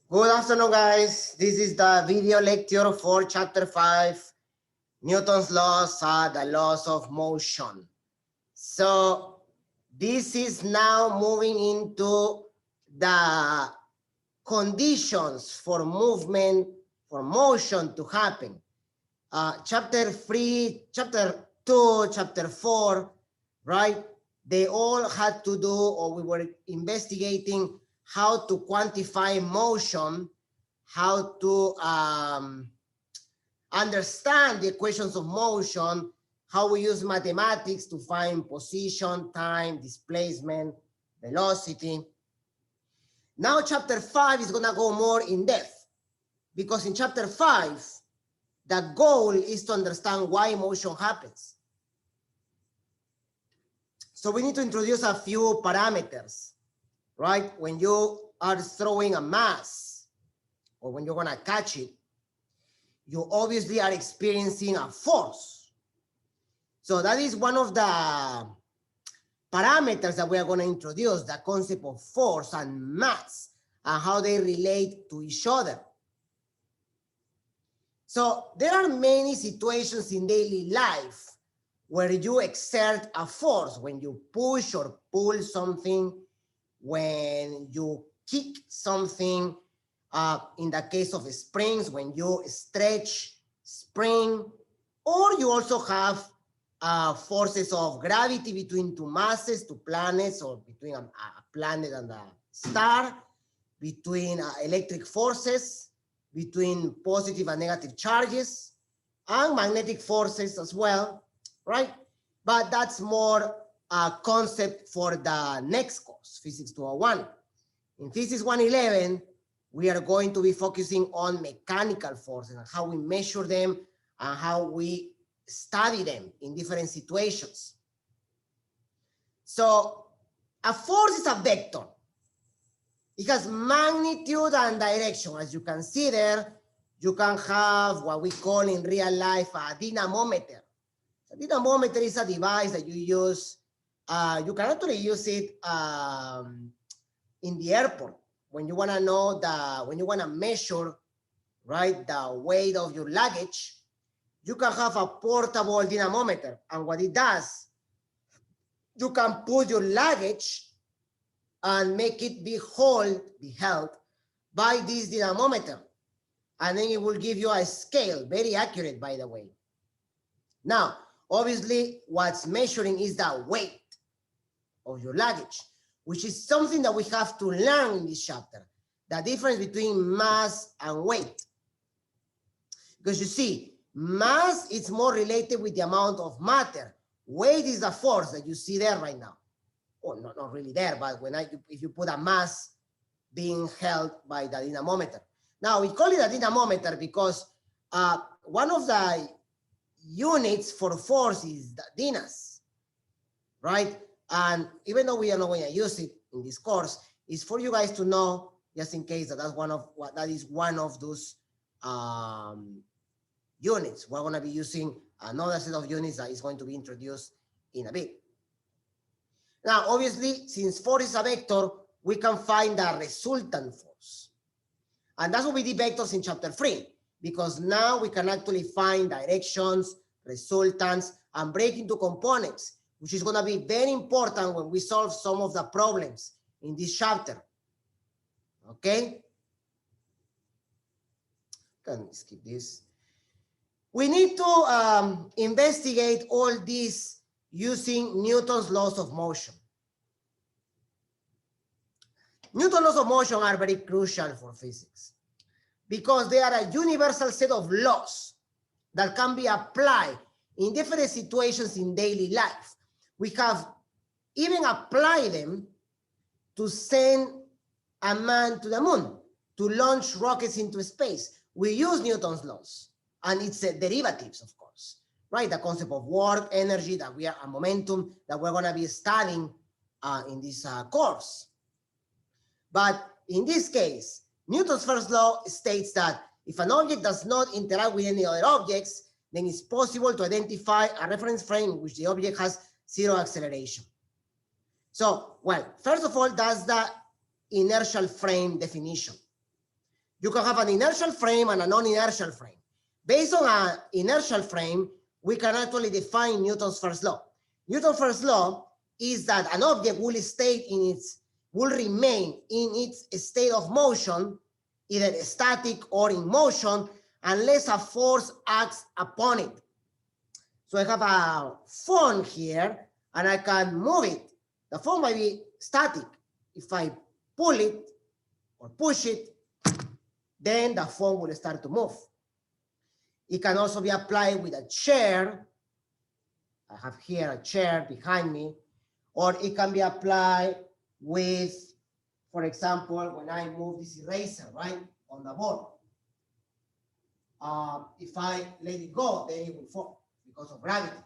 Good afternoon, guys. This is the video lecture for chapter 5, Newton's laws are the laws of motion. So this is now moving into the conditions for movement, for motion to happen. Chapter 3, chapter 2, chapter 4, right? They all had to do, or we were investigating how to quantify motion, how to understand the equations of motion, how we use mathematics to find position, time, displacement, velocity. Now chapter 5 is gonna go more in depth, because in chapter 5, the goal is to understand why motion happens. So we need to introduce a few parameters, right? When you are throwing a mass, or when you're gonna catch it, you obviously are experiencing a force. So that is one of the parameters that we are going to introduce, the concept of force and mass and how they relate to each other. So there are many situations in daily life where you exert a force, when you push or pull something, when you kick something, in the case of springs, when you stretch, spring, or you also have forces of gravity between two masses, two planets, or between a planet and a star, between electric forces, between positive and negative charges, and magnetic forces as well, right? But that's more a concept for the next course, Physics 201. In Physics 111, we are going to be focusing on mechanical forces and how we measure them and how we study them in different situations. So a force is a vector. It has magnitude and direction. As you can see there, you can have what we call in real life a dynamometer. A dynamometer is a device that you use. You can actually use it in the airport when you want to know when you want to measure, right, the weight of your luggage. You can have a portable dynamometer, and what it does, you can put your luggage and make it be held by this dynamometer, and then it will give you a scale, very accurate, by the way. Now, obviously, what's measuring is the weight of your luggage, which is something that we have to learn in this chapter, the difference between mass and weight. Because you see, mass is more related with the amount of matter. Weight is the force that you see there right now. Or not really there, but if you put a mass being held by the dynamometer. Now, we call it a dynamometer because one of the units for force is the dynas, right? And even though we are not going to use it in this course, it's for you guys to know, just in case that that is one of those units. We're going to be using another set of units that is going to be introduced in a bit. Now, obviously, since force is a vector, we can find the resultant force. And that's what we did vectors in chapter 3, because now we can actually find directions, resultants, and break into components, which is going to be very important when we solve some of the problems in this chapter. Okay? Can skip this. We need to investigate all these using Newton's laws of motion. Newton's laws of motion are very crucial for physics because they are a universal set of laws that can be applied in different situations in daily life. We have even applied them to send a man to the moon, to launch rockets into space. We use Newton's laws and its derivatives, of course, right? The concept of work, energy, and momentum that we're going to be studying in this course. But in this case, Newton's first law states that if an object does not interact with any other objects, then it's possible to identify a reference frame in which the object has zero acceleration. So, well, first of all, that's the inertial frame definition. You can have an inertial frame and a non-inertial frame. Based on an inertial frame, we can actually define Newton's first law. Newton's first law is that an object will remain in its state of motion, either static or in motion, unless a force acts upon it. So I have a phone here, and I can move it. The phone might be static. If I pull it or push it, then the phone will start to move. It can also be applied with a chair. I have here a chair behind me. Or it can be applied with, for example, when I move this eraser, right, on the board. If I let it go, then it will fall because of gravity.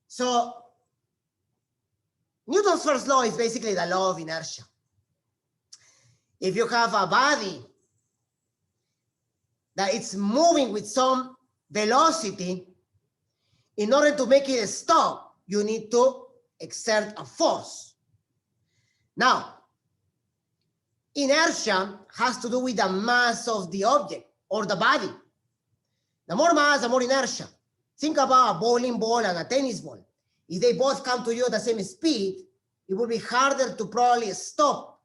So Newton's first law is basically the law of inertia. If you have a body that it's moving with some velocity, in order to make it stop, you need to exert a force. Now, inertia has to do with the mass of the object or the body. The more mass, the more inertia. Think about a bowling ball and a tennis ball. If they both come to you at the same speed, it will be harder to probably stop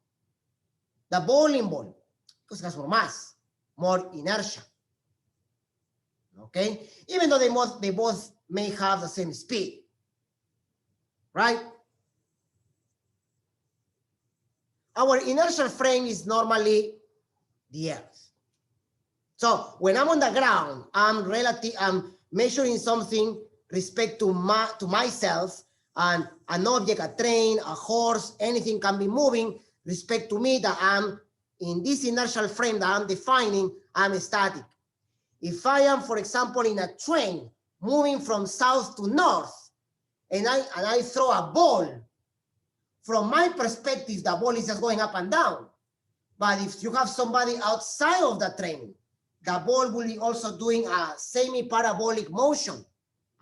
the bowling ball because it has more mass, more inertia. Okay? Even though they both may have the same speed. Right? Our inertial frame is normally the Earth. So when I'm on the ground, I'm measuring something respect to myself, and an object, a train, a horse, anything can be moving respect to me that I'm in this inertial frame that I'm defining, I'm static. If I am, for example, in a train moving from south to north, and I throw a ball, from my perspective, the ball is just going up and down. But if you have somebody outside of the train, the ball will be also doing a semi-parabolic motion,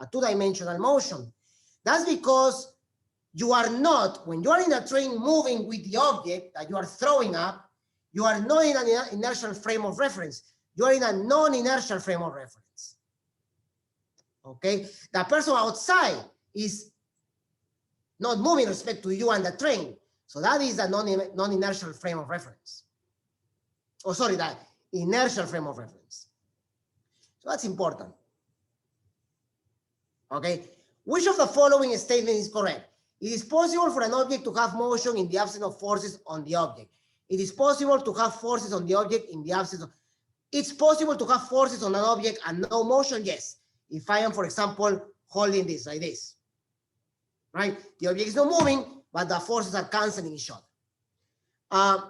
a two-dimensional motion. That's because you are not, when you are in a train moving with the object that you are throwing up, you are not in an inertial frame of reference. You are in a non-inertial frame of reference. Okay? The person outside is not moving with respect to you and the train. So that is a non-inertial frame of reference. Oh, sorry, the inertial frame of reference. So that's important. Okay? Which of the following statements is correct? It is possible for an object to have motion in the absence of forces on the object. It is possible to have forces on the object in the absence of... It's possible to have forces on an object and no motion, yes. If I am, for example, holding this like this, right? The object is not moving, but the forces are canceling each other. A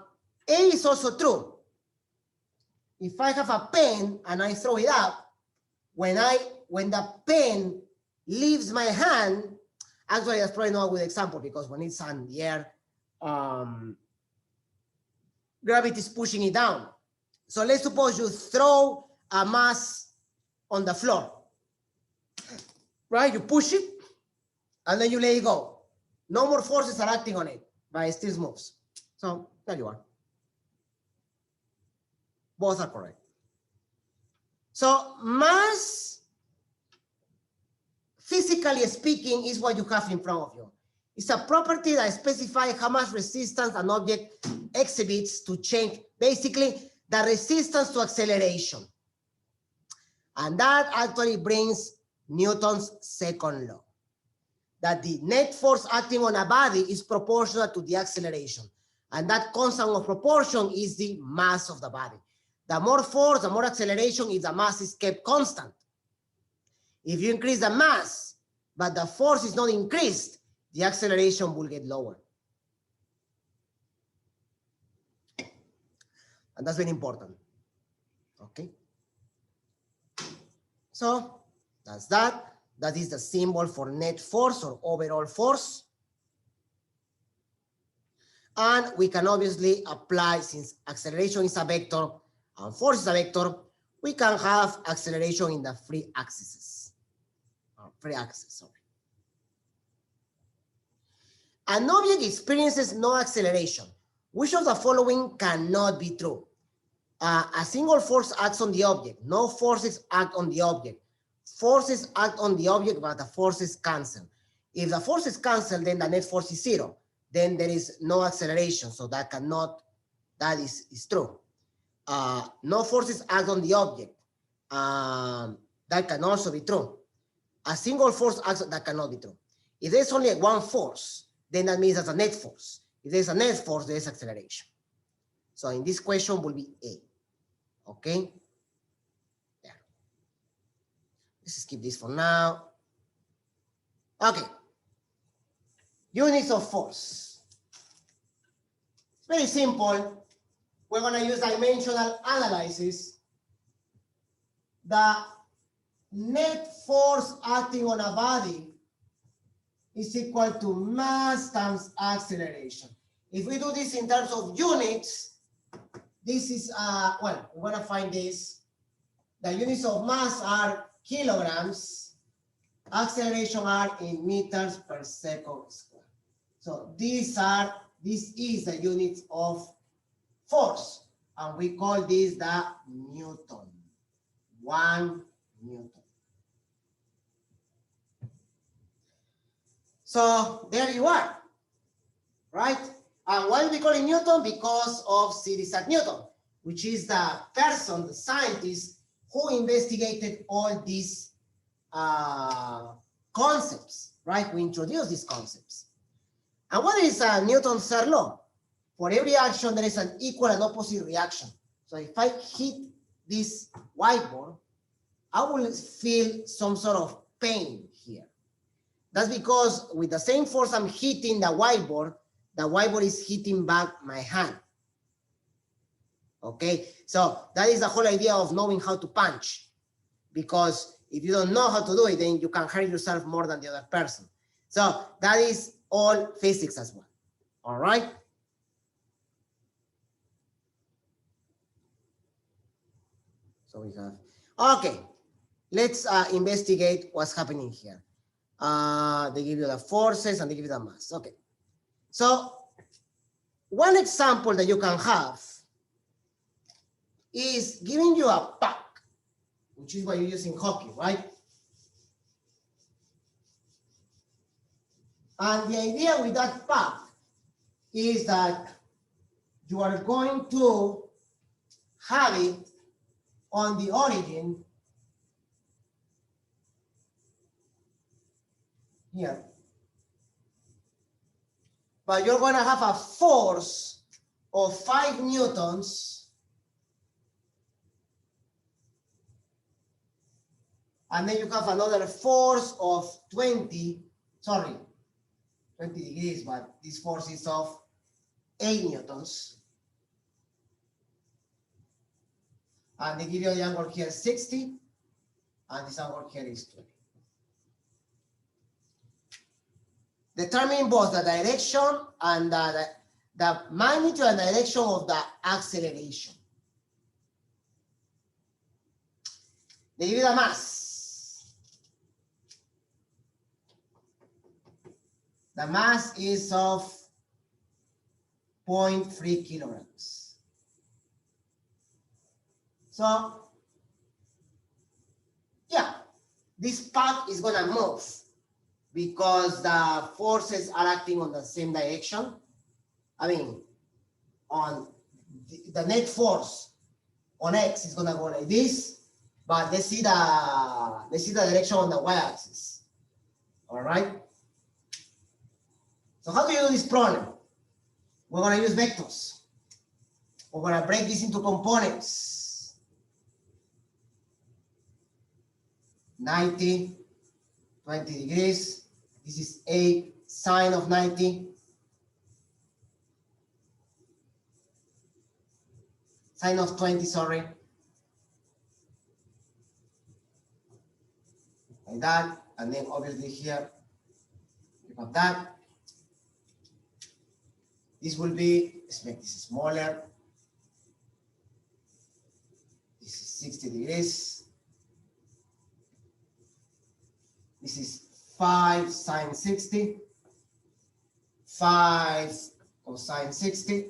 is also true. If I have a pen and I throw it up, when the pen leaves my hand, actually that's probably not a good example because when it's on the air, gravity is pushing it down. So let's suppose you throw a mass on the floor, right? You push it and then you let it go. No more forces are acting on it, but it still moves. So there you are. Both are correct. So mass, physically speaking, is what you have in front of you. It's a property that specifies how much resistance an object exhibits to change, basically the resistance to acceleration. And that actually brings Newton's second law, that the net force acting on a body is proportional to the acceleration. And that constant of proportion is the mass of the body. The more force, the more acceleration if the mass is kept constant. If you increase the mass, but the force is not increased, the acceleration will get lower. And that's very important. Okay. So that's that. That is the symbol for net force or overall force. And we can obviously apply, since acceleration is a vector and force is a vector, we can have acceleration in the free axes. Sorry. An object experiences no acceleration. Which of the following cannot be true? A single force acts on the object. No forces act on the object. Forces act on the object, but the forces cancel. If the forces cancel, then the net force is zero. Then there is no acceleration, so that is true. No forces act on the object. That can also be true. A single force acts, that cannot be true. If there's only one force, then that means that's a net force. If there's a net force, there's acceleration. So in this question will be A. Okay? There. Let's skip this for now. Okay. Units of force. It's very simple. We're going to use dimensional analysis. The net force acting on a body is equal to mass times acceleration. If we do this in terms of units, this is, well, we're going to find this. The units of mass are kilograms. Acceleration are in meters per second square. So this is the units of force. And we call this the Newton. 1 Newton. So there you are, right? And why we call it Newton? Because of Sir Isaac Newton, which is the person, the scientist, who investigated all these concepts, right? Who introduced these concepts. And what is Newton's third law? For every action, there is an equal and opposite reaction. So if I hit this whiteboard, I will feel some sort of pain here. That's because with the same force I'm hitting the whiteboard is hitting back my hand. Okay, so that is the whole idea of knowing how to punch. Because if you don't know how to do it, then you can hurt yourself more than the other person. So that is all physics as well. All right. So we have, okay, let's investigate what's happening here. They give you the forces and they give you the mass. Okay. So one example that you can have is giving you a puck, which is what you use in hockey, right? And the idea with that puck is that you are going to have it on the origin here. But you're going to have a force of 5 newtons. And then you have another force of 20 degrees, but this force is of 8 newtons. And they give you the angle here 60, and this angle here is 20. Determine both the direction and the magnitude and direction of the acceleration. They give you the mass. The mass is of 0.3 kilograms. So, yeah, this puck is going to move because the forces are acting on the same direction. I mean, on the net force on X is going to go like this, but let's see the direction on the Y-axis. All right. So how do you do this problem? We're going to use vectors. We're going to break this into components. 90, 20 degrees. This is 8 sine of 90. Sine of 20, sorry. Like that. And then obviously here, you have that. This will be, let's make this smaller. This is 60 degrees. This is 5 sine 60, 5 cosine 60.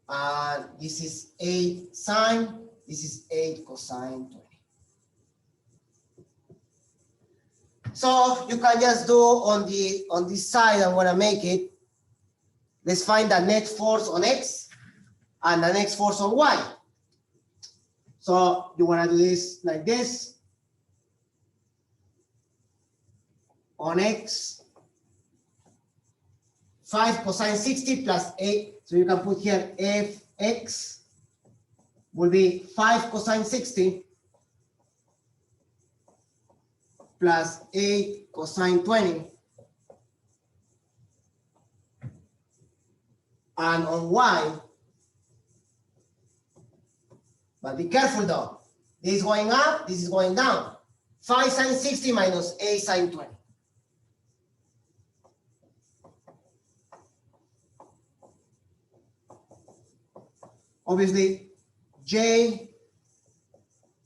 And this is 8 sine, this is 8 cosine 20. So you can just do on this side, I'm gonna make it. Let's find the net force on X and the next force on Y. So you wanna do this like this. On X, 5 cosine 60 plus 8. So you can put here Fx will be 5 cosine 60 plus 8 cosine 20. And on Y, but be careful though. This is going up, this is going down. 5 sine 60 minus 8 sine 20. Obviously, J,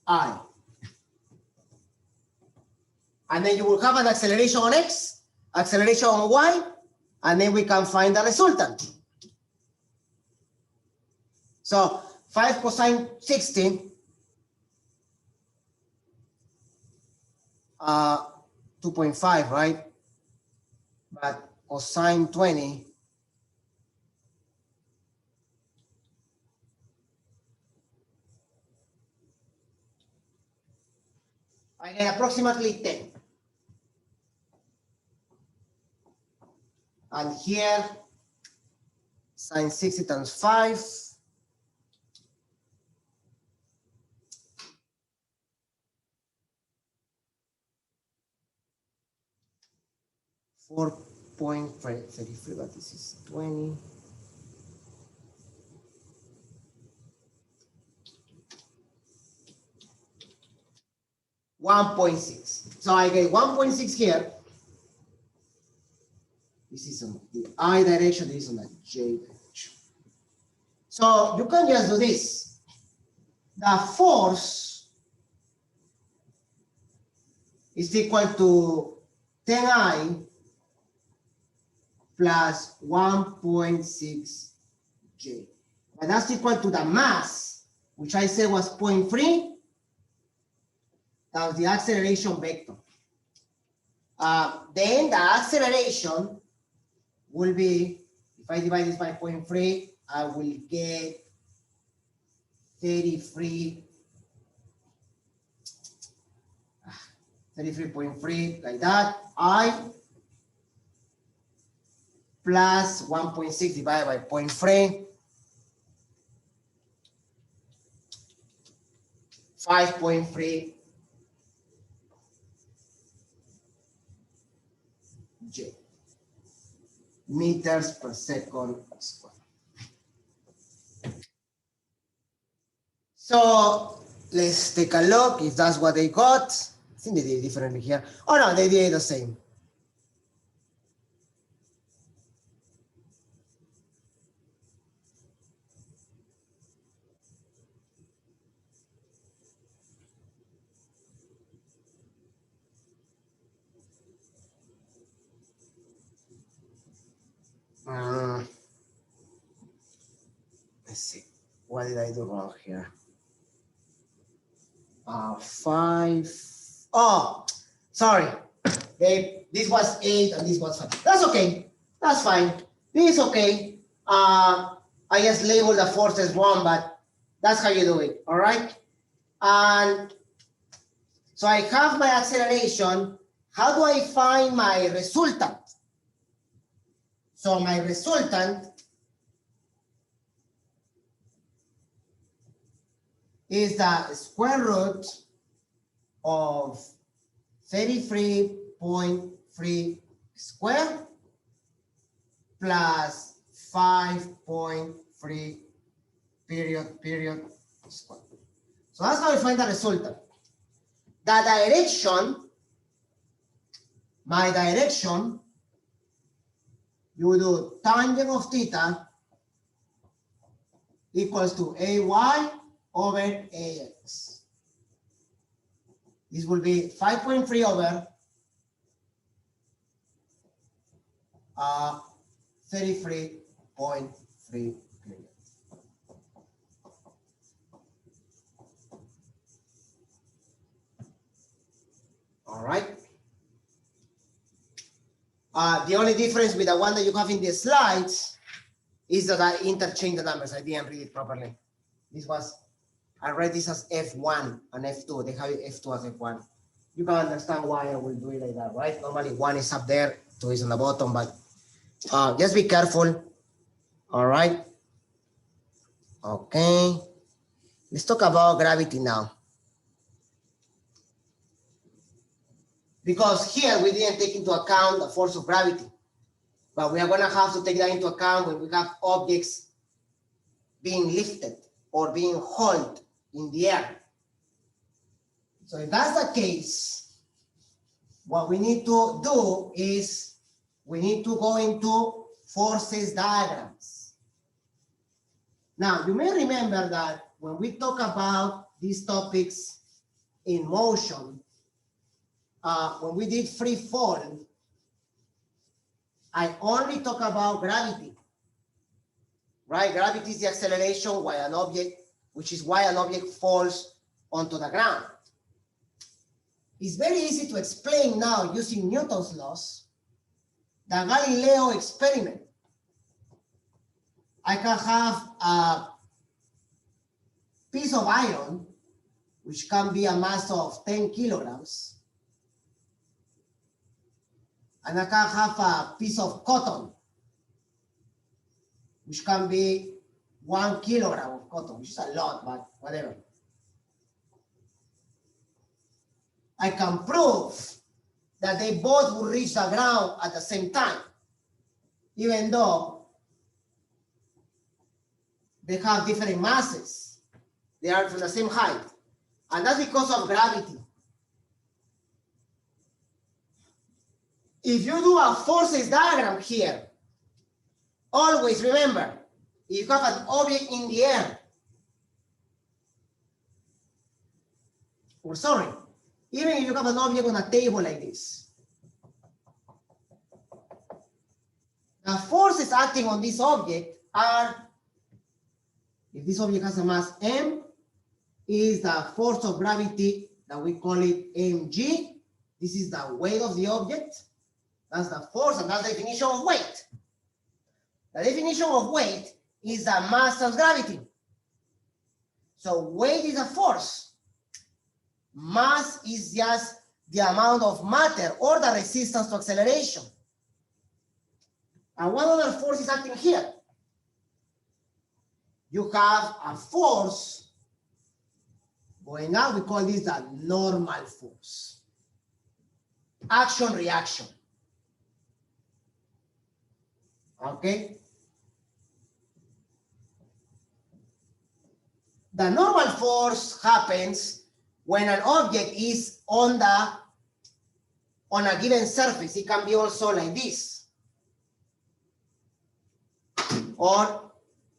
I. And then you will have an acceleration on X, acceleration on Y, and then we can find the resultant. So 5 cosine 60, 2.5, right? But cosine 20, I get approximately 10. And here, sine 60 times 5. .33, but this is 20. .6. So I get 1.6 here. This is on the I direction, this is on the J direction. So you can just do this. The force is equal to 10I plus 1.6 J. But that's equal to the mass, which I said was 0.3, times the acceleration vector. Then the acceleration will be, if I divide this by 0.3, I will get 33.3 like that. I plus 1.6 divided by 0.3, 5.3 J meters per second square. So let's take a look if that's what they got. I think they did it differently here. Oh no, they did the same. Let's see. What did I do wrong here? 5. Oh, sorry. This was 8 and this was 5. That's okay. That's fine. This is okay. I just labeled the forces wrong, but that's how you do it. All right. And so I have my acceleration. How do I find my resultant? So my resultant is the square root of 33.3 square plus 5.3 period square. So that's how I find the resultant. The direction, my direction, you do tangent of theta equals to AY over AX. This will be 5.3 over 33.3 period. The only difference with the one that you have in the slides is that I interchanged the numbers. I didn't read it properly. I read this as F1 and F2. They have F2 as F1. You can understand why I will do it like that, right? Normally 1 is up there, 2 is on the bottom, but just be careful. All right. Okay. Let's talk about gravity now. Because here we didn't take into account the force of gravity, but we are going to have to take that into account when we have objects being lifted or being hauled in the air. So if that's the case, what we need to do is we need to go into forces diagrams. Now, you may remember that when we talk about these topics in motion, when we did free fall, I only talk about gravity, right? Gravity is the acceleration while an object, which is why an object falls onto the ground. It's very easy to explain now using Newton's laws, the Galileo experiment. I can have a piece of iron, which can be a mass of 10 kilograms, and I can have a piece of cotton, which can be 1 kilogram of cotton, which is a lot, but whatever. I can prove that they both will reach the ground at the same time, even though they have different masses. They are from the same height. And that's because of gravity. If you do a forces diagram here, always remember, if you have an object in the air, even if you have an object on a table like this, the forces acting on this object are, if this object has a mass m, is the force of gravity that we call it mg. This is the weight of the object. That's the force, and that's the definition of weight. The definition of weight is the mass times gravity. So weight is a force. Mass is just the amount of matter or the resistance to acceleration. And what other force is acting here? You have a force going out. We call this the normal force. Action, reaction. Okay? The normal force happens when an object is on a given surface. It can be also like this, or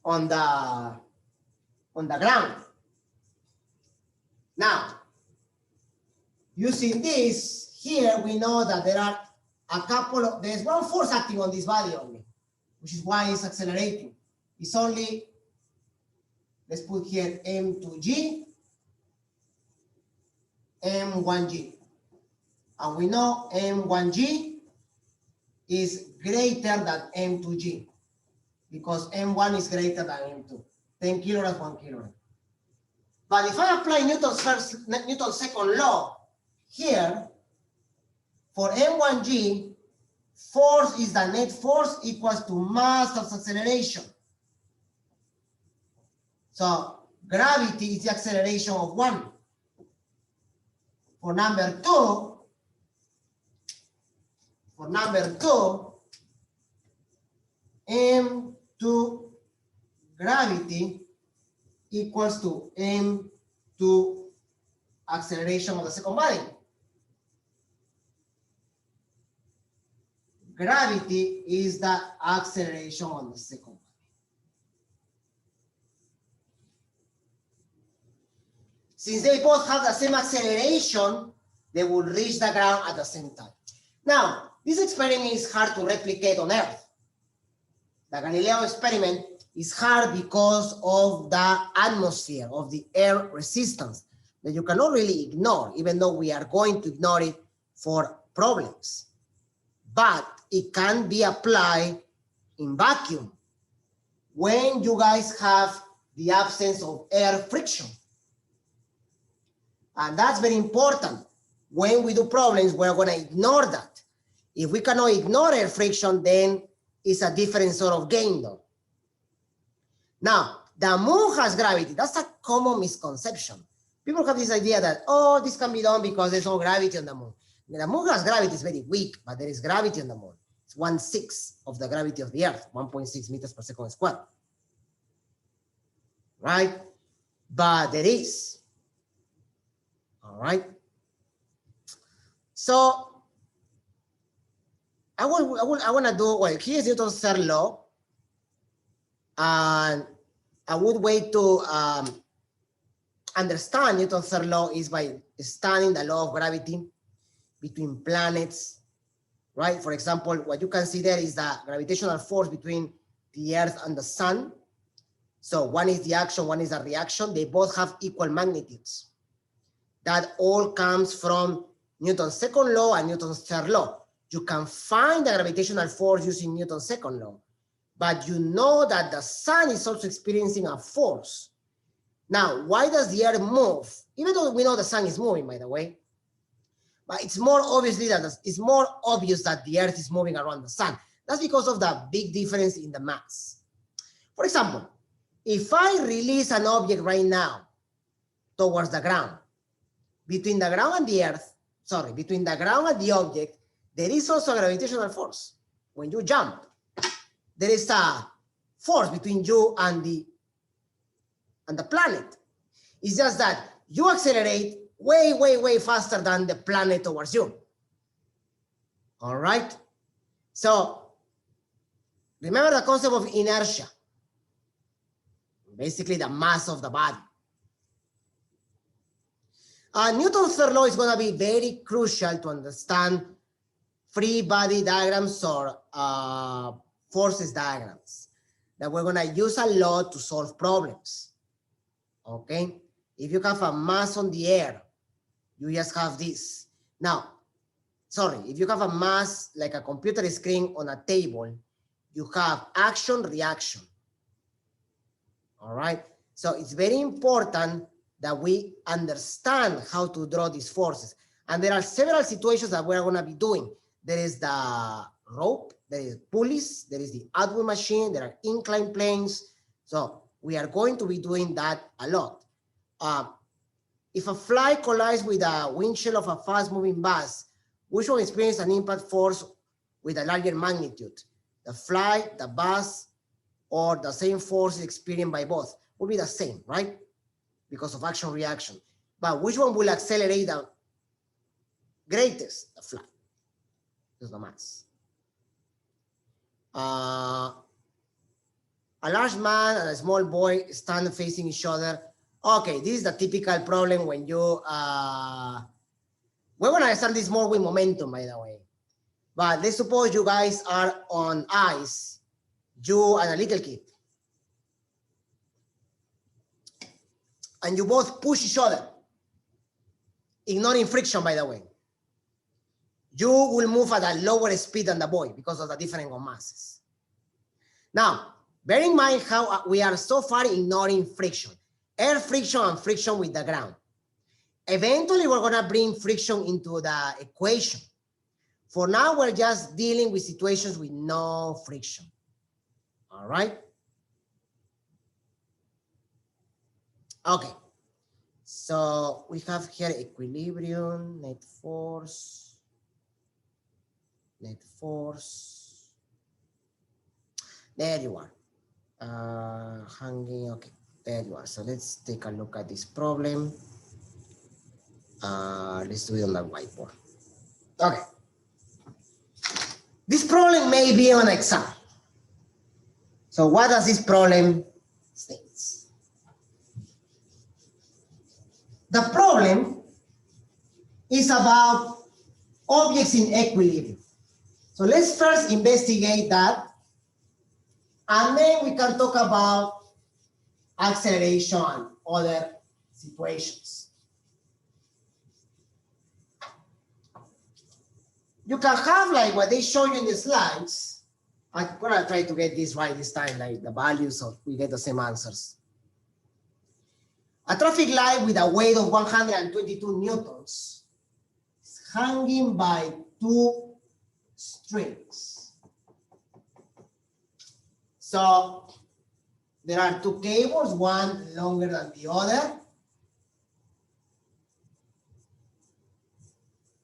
on the ground. Now, using this here, we know that there are there's one force acting on this body only, which is why it's accelerating. It's only, let's put here m2g, m1g. And we know m1g is greater than m2g because m1 is greater than m2. 10 kilograms, 1 kilogram. But if I apply Newton's second law here, for m1g, force is the net force equals to mass times acceleration. So gravity is the acceleration of 1. For number two, m2 gravity equals to m2 acceleration of the second body. Gravity is the acceleration on the second body. Since they both have the same acceleration, they will reach the ground at the same time. Now, this experiment is hard to replicate on Earth. The Galileo experiment is hard because of the atmosphere, of the air resistance that you cannot really ignore, even though we are going to ignore it for problems. but it can be applied in vacuum when you guys have the absence of air friction. And that's very important. When we do problems, we're going to ignore that. If we cannot ignore air friction, then it's a different sort of game, though. Now, the moon has gravity. That's a common misconception. People have this idea that, oh, this can be done because there's no gravity on the moon. The moon has gravity, is very weak, but there is gravity on the moon. It's 1/6 of the gravity of the Earth, 1.6 meters per second squared. Right? But there is. All right. So I want to do, well, here's Newton's third law. And a good way to understand Newton's third law is by studying the law of gravity between planets, right? For example, what you can see there is the gravitational force between the Earth and the Sun. So one is the action, one is the reaction. They both have equal magnitudes. That all comes from Newton's second law and Newton's third law. You can find the gravitational force using Newton's second law, but you know that the Sun is also experiencing a force. Now, why does the Earth move? Even though we know the Sun is moving, by the way, but it's more obviously that it's more obvious that the Earth is moving around the Sun. That's because of the big difference in the mass. For example, if I release an object right now towards the ground, between the ground and the Earth, between the ground and the object, there is also a gravitational force. When you jump, there is a force between you and the planet. It's just that you accelerate way, way, way faster than the planet towards you. All right? So remember the concept of inertia. Basically the mass of the body. Newton's third law is going to be very crucial to understand free body diagrams or forces diagrams that we're going to use a lot to solve problems. Okay? If you have a mass on the air, you just have this. Now, if you have a mass like a computer screen on a table, you have action, reaction. All right? So it's very important that we understand how to draw these forces. And there are several situations that we're going to be doing. There is the rope, there is pulleys, there is the Atwood machine, there are inclined planes. So we are going to be doing that a lot. If a fly collides with a windshield of a fast-moving bus, which one experiences an impact force with a larger magnitude? The fly, the bus, or the same force is experienced by both? Will be the same, right? Because of action reaction. But which one will accelerate the greatest? The fly. Is the mass. A large man and a small boy stand facing each other. Okay, this is the typical problem when you, we're gonna start this more with momentum, by the way. But let's suppose you guys are on ice, you and a little kid. And you both push each other, ignoring friction, by the way. You will move at a lower speed than the boy because of the difference of masses. Now, bear in mind how we are so far ignoring friction, air friction and friction with the ground. Eventually, we're going to bring friction into the equation. For now, we're just dealing with situations with no friction. All right? Okay. So we have here equilibrium, net force. There you are. Hanging, okay, there you are. So let's take a look at this problem. Let's do it on the whiteboard. Okay. This problem may be on exam. So what does this problem state? The problem is about objects in equilibrium. So let's first investigate that, and then we can talk about acceleration and other situations. you can have like what they show you in the slides. I'm gonna try to get this right this time, like the values of, we get the same answers. A traffic light with a weight of 122 newtons is hanging by two strings. So there are two cables, one longer than the other.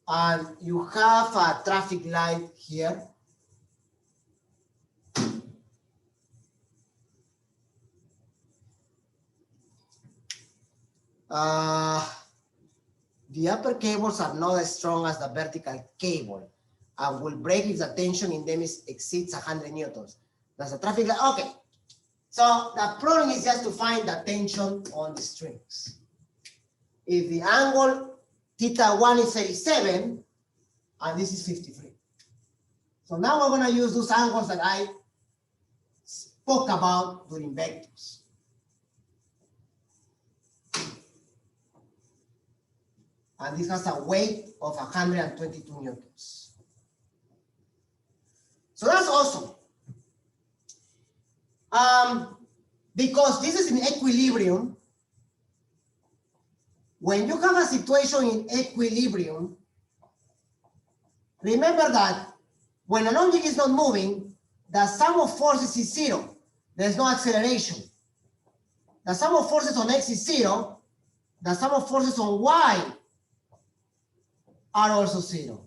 And you have a traffic light here. The upper cables are not as strong as the vertical cable and will break if the tension in them exceeds 100 newtons. That's a traffic light. Okay. So the problem is just to find the tension on the strings. If the angle θ1 is 37 and this is 53. So now we're going to use those angles that I spoke about during vectors. And this has a weight of 122 newtons. So that's awesome. Because this is in equilibrium, when you have a situation in equilibrium, remember that when an object is not moving, the sum of forces is zero. There's no acceleration. The sum of forces on x is zero. The sum of forces on y are also zero.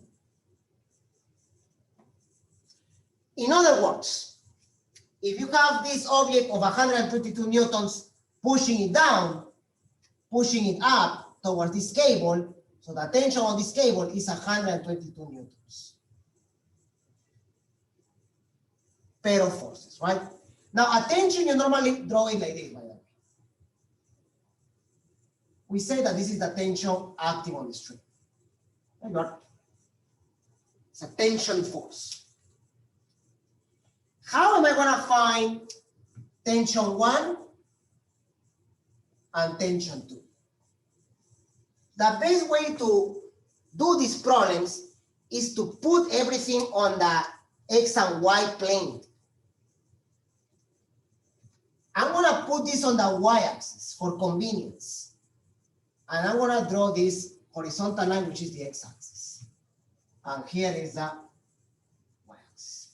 In other words, if you have this object of 122 newtons pushing it down, pushing it up towards this cable, so the tension on this cable is 122 newtons. Pair of forces, right? Now, attention, you normally draw it like this, by the way. We say that this is the tension acting on the string. It's a tension force. How am I going to find tension 1 and tension 2? The best way to do these problems is to put everything on the x and y plane. I'm going to put this on the y-axis for convenience. And I'm going to draw this horizontal line, which is the x-axis. And here is the y-axis.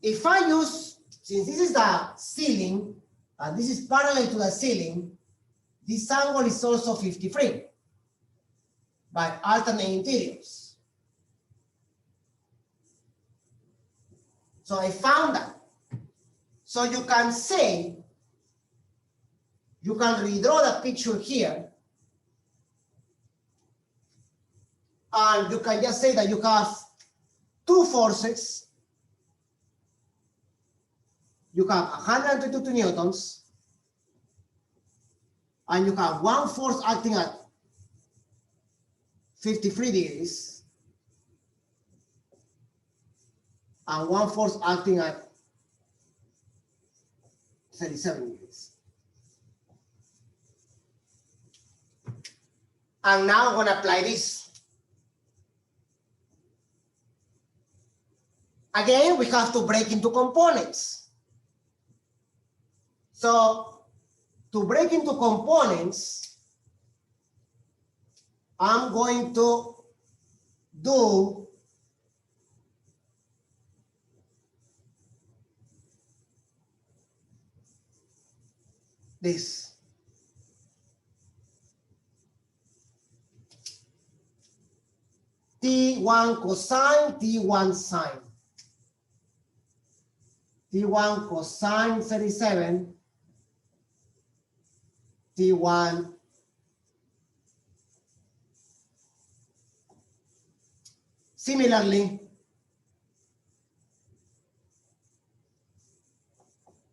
If I use, since this is the ceiling, and this is parallel to the ceiling, this angle is also 53 by alternating interiors. So I found that. So you can say, you can redraw the picture here, and you can just say that you have two forces. You have 122 newtons, and you have one force acting at 53 degrees, and one force acting at 37 degrees. And now I'm going to apply this. Again, we have to break into components. So to break into components, I'm going to do this. T1 cosine, T1 sine. T1 cosine 37, T1 similarly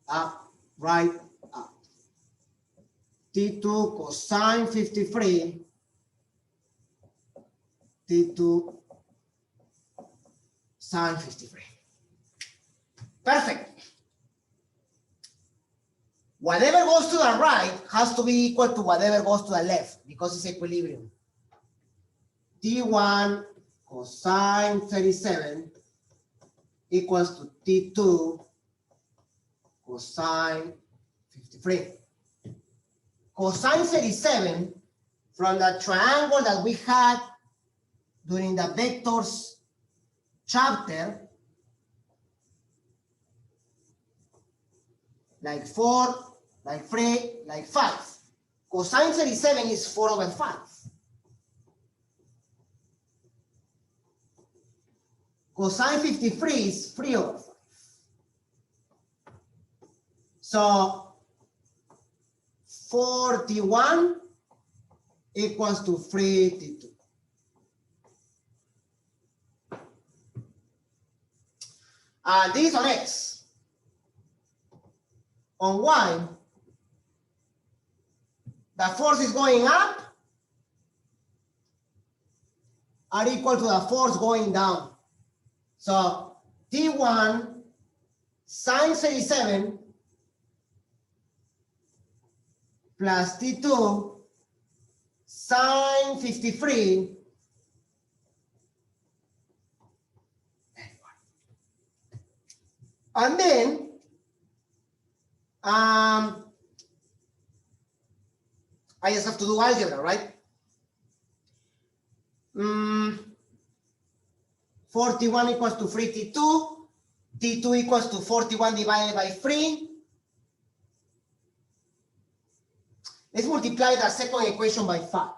up, right, up. T2 cosine 53, T2 sine 53. Perfect. Whatever goes to the right has to be equal to whatever goes to the left because it's equilibrium. T1 cosine 37 equals to T2 cosine 53. Cosine 37 from the triangle that we had during the vectors chapter, like 4, like 3, like 5. Cosine 37 is 4 over 5. Cosine 53 is 3 over 5. So 41 equals to 32. This is on X. On Y, the forces going up are equal to the force going down. So T1 sine 37 plus T2 sine 53 and then I just have to do algebra, right? 41 equals to 3 T2. T2 equals to 41 divided by 3. Let's multiply the second equation by 5.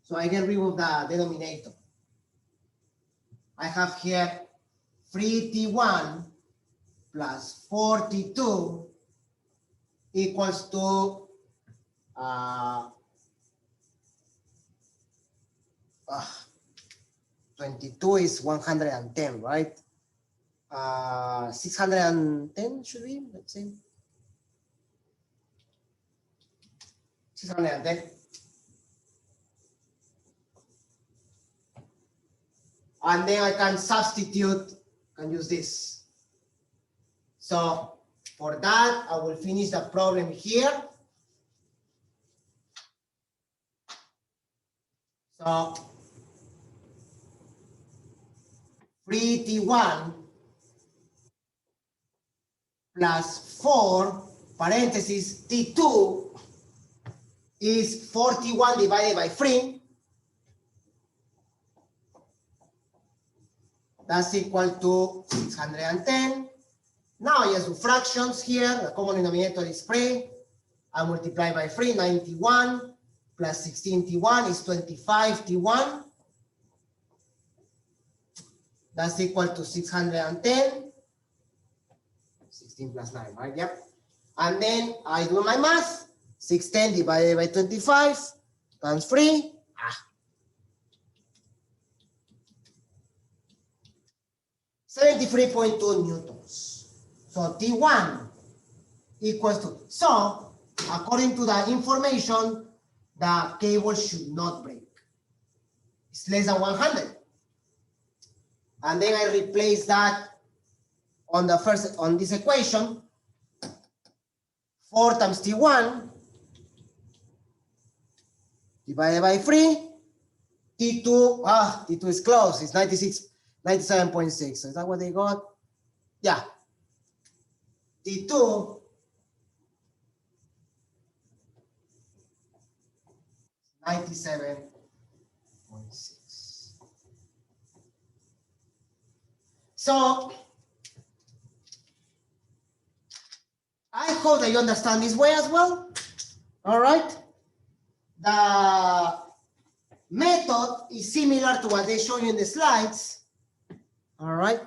So I get rid of the denominator. I have here 3T1 plus 4T2 equals to 22 is 110, right? 610 should be, let's say. 610. And then I can substitute, can use this. So for that, I will finish the problem here. So 3T1 plus 4 parentheses T2 is 41 divided by 3. That's equal to 610. Now I just do fractions here. The common denominator is 3. I multiply by 3, 91 plus 16T1 is 25T1. That's equal to 610. 16 plus 9, right? Yep. And then I do my math. 610 divided by 25 times 3. 73.2 newtons. So T1 equals to, so according to the information, the cable should not break. It's less than 100. And then I replace that on the first, on this equation, 4 times T1 divided by 3, T2, T2 is close, it's 97.6. So is that what they got? Yeah. T2 97.6. So I hope that you understand this way as well. All right. The method is similar to what they show you in the slides. All right.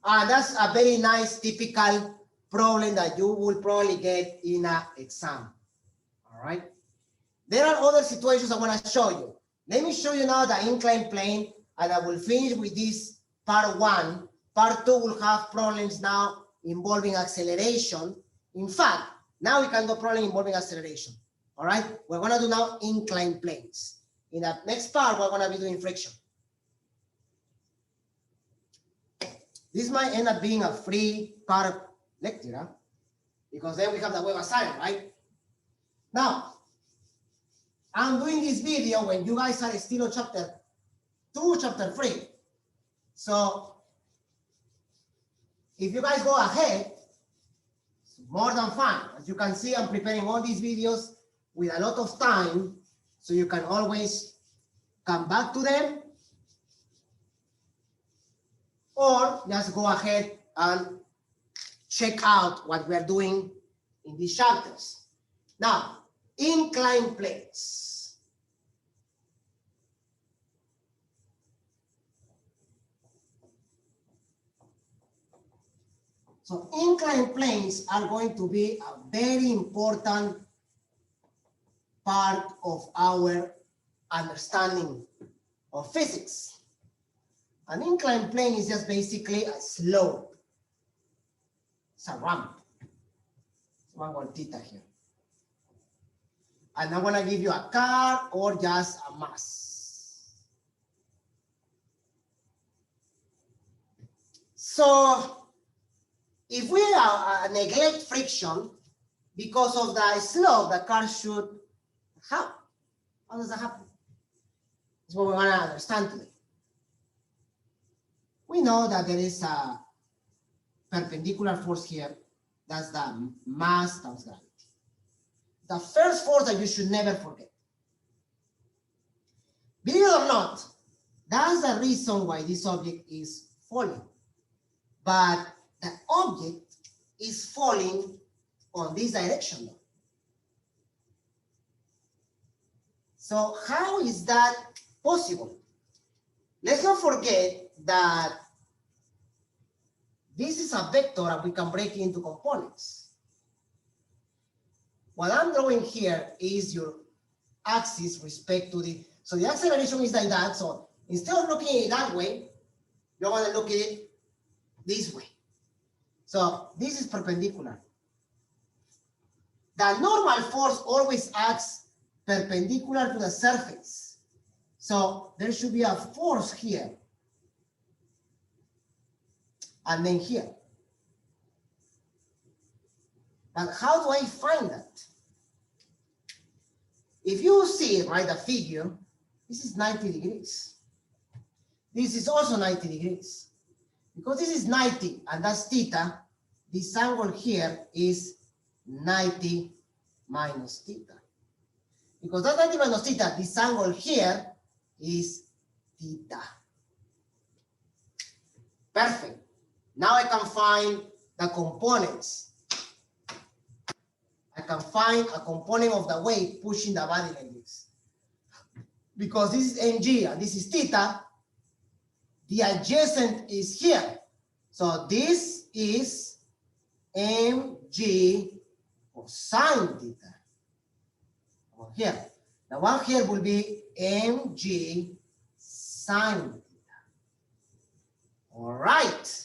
That's a very nice typical problem that you will probably get in an exam. All right. There are other situations I want to show you. Let me show you now the inclined plane, and I will finish with this part 1. Part 2 will have problems now involving acceleration. In fact, now we can do problem involving acceleration. All right. We're going to do now inclined planes. In the next part, we're going to be doing friction. This might end up being a free part lecture, because then we have the web assignment, right? Now, I'm doing this video when you guys are still on chapter 2, chapter 3. So if you guys go ahead, it's more than fun. As you can see, I'm preparing all these videos with a lot of time, so you can always come back to them, or just go ahead and check out what we're doing in these chapters. Now, inclined planes. So inclined planes are going to be a very important part of our understanding of physics. An inclined plane is just basically a slope. It's a ramp. So I'm going to theta here. And I'm going to give you a car or just a mass. So if we neglect friction because of the slope, the car should have. How does that happen? That's what we want to understand today. We know that there is a perpendicular force here. That's the mass times gravity. The first force that you should never forget. Believe it or not, that's the reason why this object is falling. But the object is falling on this direction. So how is that possible? Let's not forget that this is a vector and we can break it into components. What I'm drawing here is your axis respect to the, so the acceleration is like that. So instead of looking at it that way, you're going to look at it this way. So this is perpendicular. The normal force always acts perpendicular to the surface. So there should be a force here. And then here. But how do I find that? If you see, right, the figure, this is 90 degrees. This is also 90 degrees. Because this is 90 and that's theta, this angle here is 90 minus theta. Because that's 90 minus theta, this angle here is theta. Perfect. Now I can find the components. I can find a component of the weight pushing the body like this. Because this is mg and this is theta, the adjacent is here. So this is mg cosine theta. Over here. The one here will be mg sine theta. All right.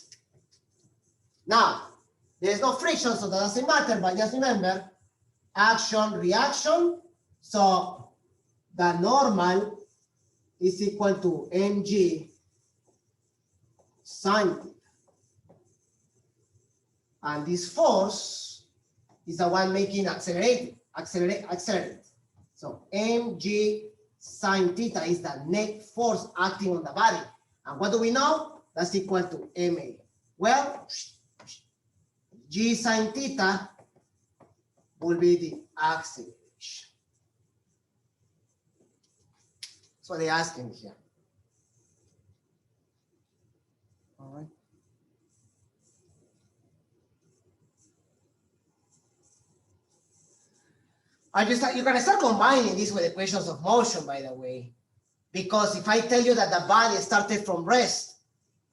Now, there's no friction, so that doesn't matter, but just remember, action, reaction. So the normal is equal to mg sine theta. And this force is the one making accelerate. So mg sine theta is the net force acting on the body. And what do we know? That's equal to ma. Well, g sine theta will be the acceleration. That's what they're asking here. All right. You're gonna start combining this with equations of motion, by the way, because if I tell you that the body started from rest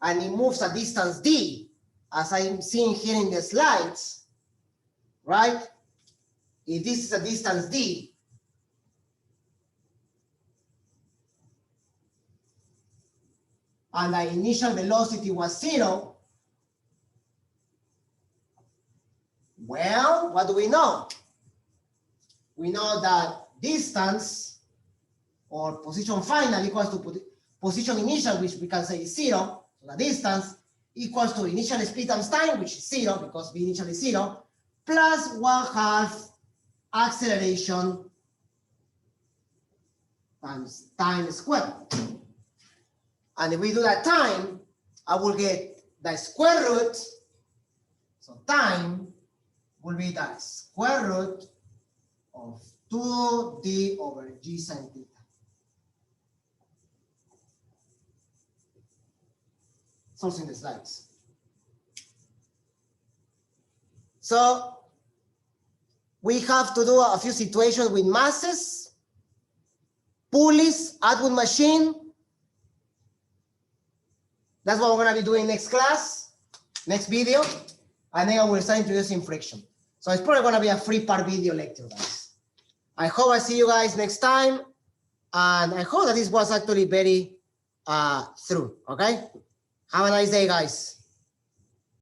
and it moves a distance d, as I'm seeing here in the slides, right? If this is a distance d, and the initial velocity was 0, well, what do we know? We know that distance or position final equals to position initial, which we can say is 0. So the distance equals to initial speed times time, which is 0 because v initial is 0, plus 1/2 acceleration times time squared. And if we do that time, I will get the square root. So time will be the square root of 2d over g sine theta. It's also in the slides. So we have to do a few situations with masses, pulleys, Atwood machine. That's what we're going to be doing next class, next video. And then I will start introducing friction. So it's probably going to be a 3-part video lecture, guys. I hope I see you guys next time. And I hope that this was actually very through, okay? Have a nice day, guys.